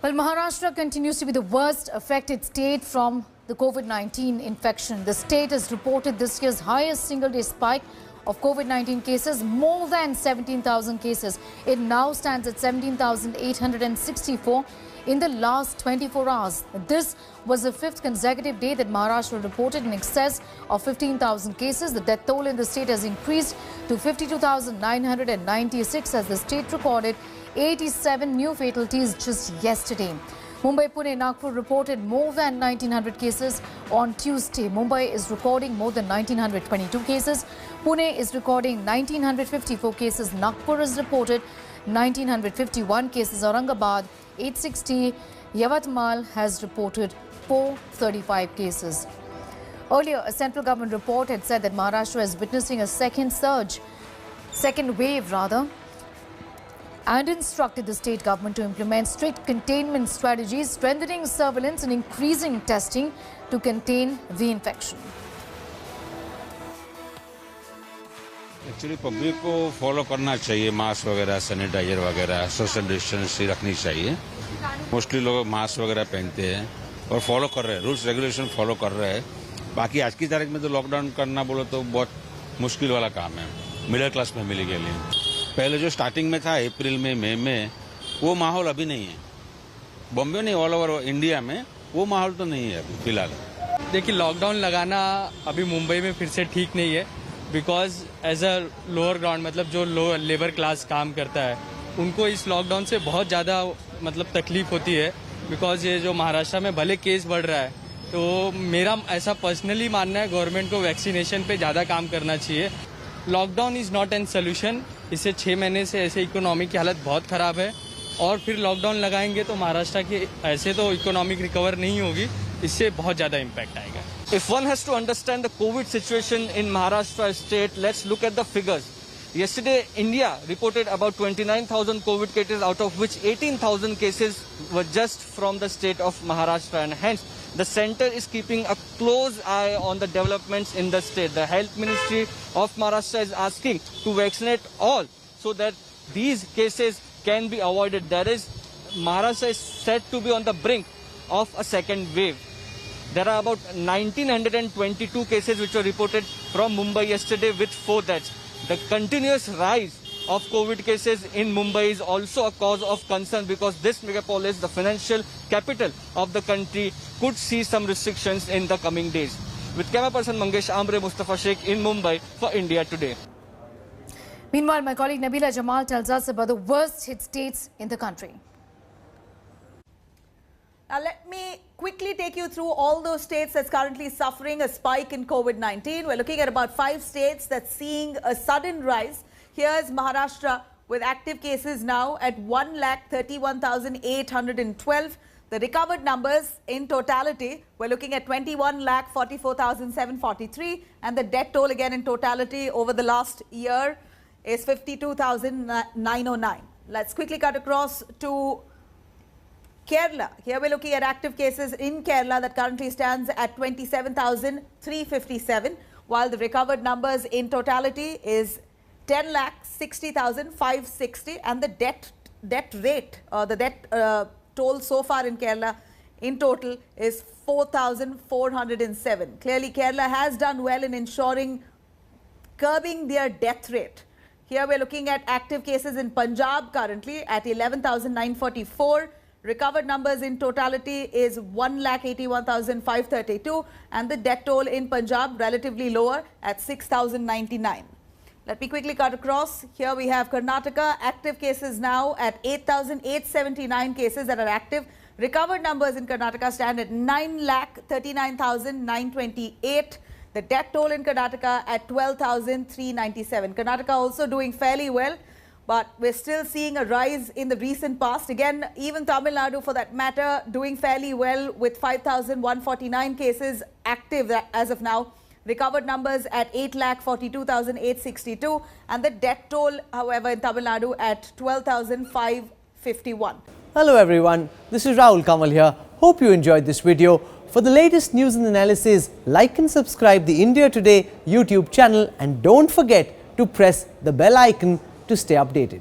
Well, Maharashtra continues to be the worst affected state from the COVID-19 infection. The state has reported this year's highest single-day spike of COVID-19 cases, more than 17,000 cases. It now stands at 17,864 in the last 24 hours. This was the fifth consecutive day that Maharashtra reported in excess of 15,000 cases. The death toll in the state has increased to 52,996 as the state recorded 87 new fatalities just yesterday. Mumbai, Pune, Nagpur reported more than 1,900 cases on Tuesday. Mumbai is recording more than 1,922 cases. Pune is recording 1,954 cases. Nagpur has reported 1,951 cases. Aurangabad 860. Yavatmal has reported 435 cases. Earlier, a central government report had said that Maharashtra is witnessing a second wave, and instructed the state government to implement strict containment strategies, strengthening surveillance and increasing testing to contain the infection. Actually public को follow करना चाहिए, mask वगैरह, sanitiser वगैरह, social distance रखनी चाहिए। Mostly लोग mask वगैरह पहनते हैं और फॉलो कर रहे हैं, रूल्स रेगुलेशन फॉलो कर रहे हैं। बाकी आज की तारीख में तो लॉकडाउन करना बोलो तो बहुत मुश्किल वाला काम है मिडिल क्लास फैमिली के लिए। पहले जो स्टार्टिंग में था अप्रैल में, मई में, वो माहौल अभी नहीं है। बॉम्बे नहीं, ऑल ओवर इंडिया में वो माहौल तो नहीं है अभी फिलहाल। देखिए, लॉकडाउन लगाना अभी मुंबई में फिर से ठीक नहीं है, because as a lower ground, मतलब जो लो लेबर क्लास काम करता है, उनको इस लॉकडाउन से बहुत ज़्यादा तकलीफ होती है। बिकॉज ये जो महाराष्ट्र में भले केस बढ़ रहा है, तो मेरा ऐसा पर्सनली मानना है गवर्नमेंट को वैक्सीनेशन पे ज़्यादा काम करना चाहिए। Lockdown is not an solution. इससे 6 महीने से ऐसे इकोनॉमी की हालत बहुत ख़राब है, और फिर लॉकडाउन लगाएंगे तो महाराष्ट्र की ऐसे तो इकोनॉमिक रिकवर नहीं होगी, इससे बहुत ज़्यादा इम्पैक्ट आएगा। If one has to understand the COVID situation in Maharashtra state, let's look at the figures. Yesterday, India reported about 29,000 COVID cases, out of which 18,000 cases were just from the state of Maharashtra, and hence the center is keeping a close eye on the developments in the state. The Health Ministry of Maharashtra is asking to vaccinate all so that these cases can be avoided. Maharashtra is said to be on the brink of a second wave. There are about 1,922 cases which were reported from Mumbai yesterday with 4 deaths. The continuous rise of COVID cases in Mumbai is also a cause of concern, because this megapolis, the financial capital of the country, could see some restrictions in the coming days. With camera person Mangesh Ambre, Mustafa Sheikh in Mumbai for India Today. Meanwhile, my colleague Nabila Jamal tells us about the worst hit states in the country. Now, let me quickly take you through all those states that's currently suffering a spike in COVID-19. We're looking at about 5 states that's seeing a sudden rise. Here's Maharashtra with active cases now at 1,31,812. The recovered numbers in totality, we're looking at 21,44,743. And the death toll again in totality over the last year is 52,909. Let's quickly cut across to Kerala. Here we're looking at active cases in Kerala that currently stands at 27,357, while the recovered numbers in totality is 10,60,560, and the death rate, the death toll so far in Kerala in total is 4,407. Clearly, Kerala has done well in ensuring curbing their death rate. Here we're looking at active cases in Punjab currently at 11,944. Recovered numbers in totality is 1,81,532, and the death toll in Punjab relatively lower at 6,099. Let me quickly cut across. Here we have Karnataka. Active cases now at 8,879 cases that are active. Recovered numbers in Karnataka stand at 9,39,928. The death toll in Karnataka at 12,397. Karnataka also doing fairly well, but we're still seeing a rise in the recent past. Again, even Tamil Nadu, for that matter, doing fairly well with 5,149 cases active as of now. Recovered numbers at 8,42,862. And the death toll, however, in Tamil Nadu at 12,551. Hello everyone, this is Rahul Kamal here. Hope you enjoyed this video. For the latest news and analysis, like and subscribe the India Today YouTube channel, and don't forget to press the bell icon to stay updated.